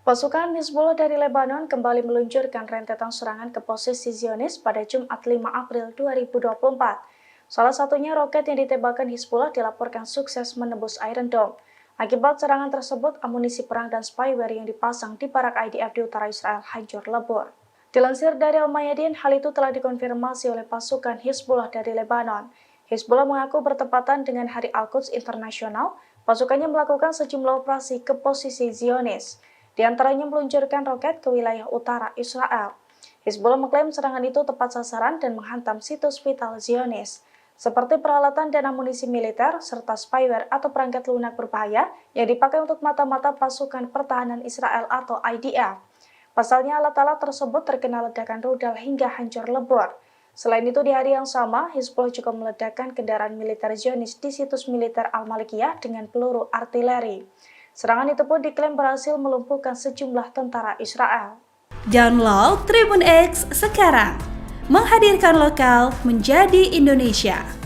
Pasukan Hizbullah dari Lebanon kembali meluncurkan rentetan serangan ke posisi Zionis pada Jumat 5 April 2024. Salah satunya roket yang ditembakkan Hizbullah dilaporkan sukses menembus Iron Dome. Akibat serangan tersebut, amunisi perang dan spyware yang dipasang di barak IDF di utara Israel hancur lebur. Dilansir dari Al-Mayadin, hal itu telah dikonfirmasi oleh pasukan Hizbullah dari Lebanon. Hizbullah mengaku bertepatan dengan Hari Al-Quds Internasional, pasukannya melakukan sejumlah operasi ke posisi Zionis. Di antaranya meluncurkan roket ke wilayah utara Israel. Hizbullah mengklaim serangan itu tepat sasaran dan menghantam situs vital Zionis, seperti peralatan dan amunisi militer, serta spyware atau perangkat lunak berbahaya yang dipakai untuk mata-mata pasukan pertahanan Israel atau IDF. Pasalnya, alat-alat tersebut terkena ledakan rudal hingga hancur lebur. Selain itu, di hari yang sama, Hizbullah juga meledakkan kendaraan militer Zionis di situs militer Al-Malikiyah dengan peluru artileri. Serangan itu pun diklaim berhasil melumpuhkan sejumlah tentara Israel. Download Tribun X sekarang, menghadirkan lokal menjadi Indonesia.